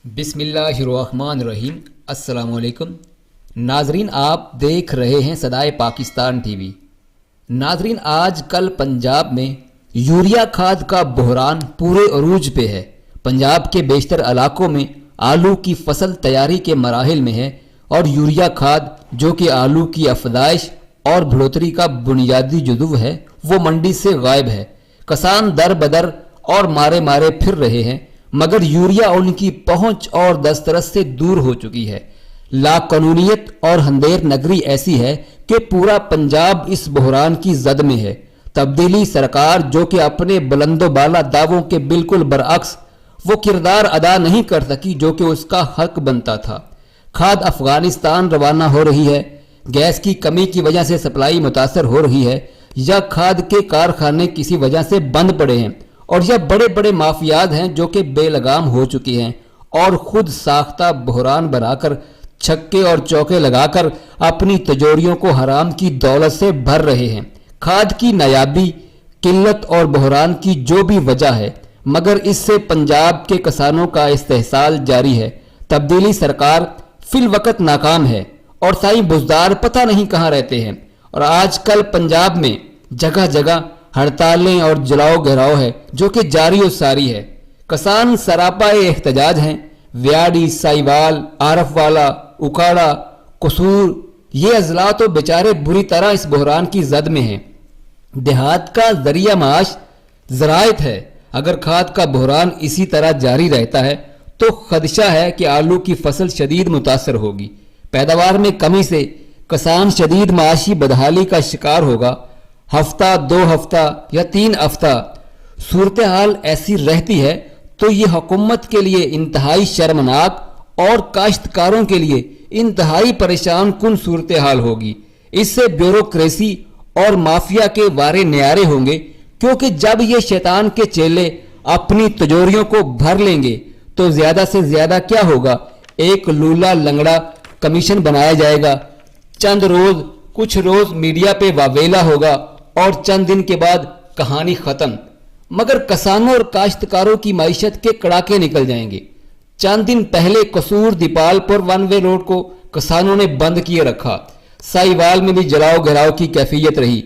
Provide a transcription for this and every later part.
بسم اللہ الرحمن الرحیم۔ السلام علیکم ناظرین، آپ دیکھ رہے ہیں صدائے پاکستان ٹی وی۔ ناظرین، آج کل پنجاب میں یوریا کھاد کا بحران پورے عروج پہ ہے۔ پنجاب کے بیشتر علاقوں میں آلو کی فصل تیاری کے مراحل میں ہے اور یوریا کھاد جو کہ آلو کی افزائش اور بڑھوتری کا بنیادی جزو ہے وہ منڈی سے غائب ہے۔ کسان در بدر اور مارے مارے پھر رہے ہیں، مگر یوریا ان کی پہنچ اور دسترس سے دور ہو چکی ہے۔ لا قانونیت اور اندھیر نگری ایسی ہے کہ پورا پنجاب اس بحران کی زد میں ہے۔ تبدیلی سرکار جو کہ اپنے بلند و بالا دعووں کے بالکل برعکس وہ کردار ادا نہیں کر سکی جو کہ اس کا حق بنتا تھا۔ کھاد افغانستان روانہ ہو رہی ہے، گیس کی کمی کی وجہ سے سپلائی متاثر ہو رہی ہے، یا کھاد کے کارخانے کسی وجہ سے بند پڑے ہیں، اور یہ بڑے بڑے مافیات ہیں جو کہ بے لگام ہو چکی ہیں اور خود ساختہ بحران بنا کر چھکے اور چوکے لگا کر اپنی تجوریوں کو حرام کی دولت سے بھر رہے ہیں۔ کھاد کی نایابی، قلت اور بحران کی جو بھی وجہ ہے، مگر اس سے پنجاب کے کسانوں کا استحصال جاری ہے۔ تبدیلی سرکار فی الوقت ناکام ہے اور سائیں بزدار پتہ نہیں کہاں رہتے ہیں، اور آج کل پنجاب میں جگہ جگہ ہڑتالیں اور جلاؤ گھیراؤ ہے جو کہ جاری و ساری ہے۔ کسان سراپا احتجاج ہیں۔ ویاڑی، سائیوال، آرف والا، اکاڑا، قصور، یہ اضلاع تو بیچارے بری طرح اس بحران کی زد میں ہیں۔ دیہات کا ذریعہ معاش زراعت ہے۔ اگر کھاد کا بحران اسی طرح جاری رہتا ہے تو خدشہ ہے کہ آلو کی فصل شدید متاثر ہوگی۔ پیداوار میں کمی سے کسان شدید معاشی بدحالی کا شکار ہوگا۔ ہفتہ، 2 ہفتہ یا 3 ہفتہ صورتحال ایسی رہتی ہے تو یہ حکومت کے لیے انتہائی شرمناک اور کاشتکاروں کے لیے انتہائی پریشان کن صورتحال ہوگی۔ اس سے بیوروکریسی اور مافیا کے وارے نیارے ہوں گے، کیونکہ جب یہ شیطان کے چیلے اپنی تجوریوں کو بھر لیں گے تو زیادہ سے زیادہ کیا ہوگا، ایک لولا لنگڑا کمیشن بنایا جائے گا، کچھ روز میڈیا پہ واویلا ہوگا اور چند دن کے بعد کہانی ختم۔ مگر کسانوں اور کاشتکاروں کی معیشت کے کڑاکے نکل جائیں گے۔ چند دن پہلے قصور دیپال پور ون وے روڈ کو کسانوں نے بند کیے رکھا۔ سائیوال میں بھی جلاؤ گھیراؤ کی کیفیت رہی،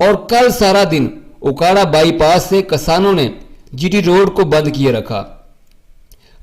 اور کل سارا دن اکاڑا بائی پاس سے کسانوں نے جی ٹی روڈ کو بند کیے رکھا۔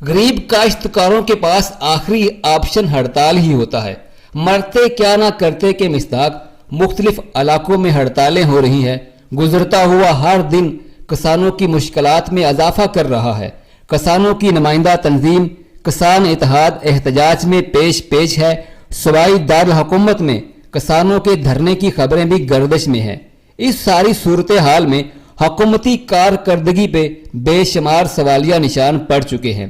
غریب کاشتکاروں کے پاس آخری آپشن ہڑتال ہی ہوتا ہے۔ مرتے کیا نہ کرتے کے مصداق مختلف علاقوں میں ہڑتالیں ہو رہی ہیں۔ گزرتا ہوا ہر دن کسانوں کی مشکلات میں اضافہ کر رہا ہے۔ کسانوں کی نمائندہ تنظیم کسان اتحاد احتجاج میں پیش ہے۔ صوبائی دارالحکومت میں کسانوں کے دھرنے کی خبریں بھی گردش میں ہیں۔ اس ساری صورتحال میں حکومتی کارکردگی پہ بے شمار سوالیہ نشان پڑ چکے ہیں۔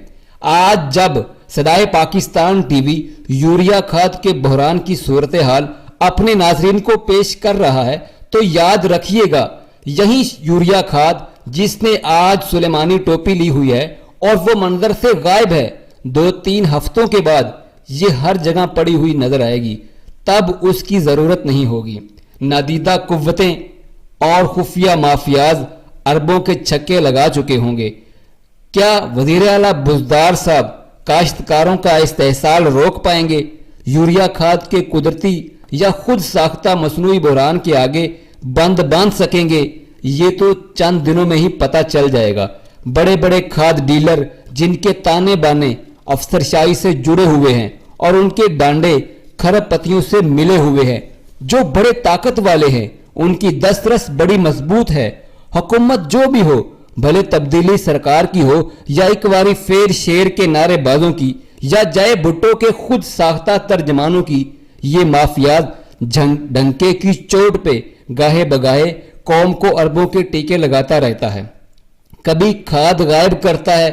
آج جب صدائے پاکستان ٹی وی یوریا کھاد کے بحران کی صورتحال اپنے ناظرین کو پیش کر رہا ہے تو یاد رکھیے گا، یہی یوریا کھاد جس نے آج سلیمانی ٹوپی لی ہوئی ہے اور وہ منظر سے غائب ہے، 2-3 ہفتوں کے بعد یہ ہر جگہ پڑی ہوئی نظر آئے گی۔ تب اس کی ضرورت نہیں ہوگی۔ نادیدہ قوتیں اور خفیہ مافیاز اربوں کے چھکے لگا چکے ہوں گے۔ کیا وزیر اعلیٰ بزدار صاحب کاشتکاروں کا استحصال روک پائیں گے؟ یوریا کھاد کے قدرتی یا خود ساختہ مصنوعی بحران کے آگے بند باندھ سکیں گے؟ یہ تو چند دنوں میں ہی پتہ چل جائے گا۔ بڑے بڑے کھاد ڈیلر جن کے تانے بانے افسرشاہی سے جڑے ہوئے ہیں اور ان کے ڈانڈے کھرب پتیوں سے ملے ہوئے ہیں، جو بڑے طاقت والے ہیں، ان کی دسترس بڑی مضبوط ہے۔ حکومت جو بھی ہو، بھلے تبدیلی سرکار کی ہو یا اقواری فیر شیر کے نعرے بازوں کی یا جائے بھٹو کے خود ساختہ ترجمانوں کی، یہ مافیات ڈنکے کی چوٹ پہ گاہے بگاہے قوم کو اربوں کے ٹیکے لگاتا رہتا ہے۔ کبھی کھاد غائب کرتا ہے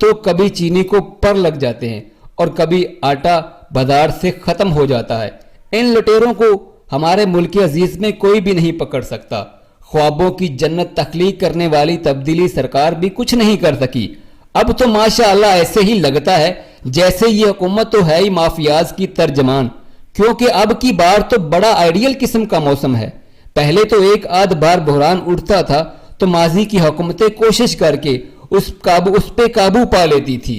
تو کبھی چینی کو پر لگ جاتے ہیں اور کبھی آٹا بازار سے ختم ہو جاتا ہے۔ ان لٹیروں کو ہمارے ملک عزیز میں کوئی بھی نہیں پکڑ سکتا۔ خوابوں کی جنت تخلیق کرنے والی تبدیلی سرکار بھی کچھ نہیں کر سکی۔ اب تو ماشاءاللہ ایسے ہی لگتا ہے جیسے یہ حکومت تو ہے ہی مافیاز کی ترجمان، کیونکہ اب کی بار تو بڑا آئیڈیل قسم کا موسم ہے۔ پہلے تو ایک آدھ بار بحران اٹھتا تھا تو ماضی کی حکومتیں کوشش کر کے اس پہ قابو پا لیتی تھی۔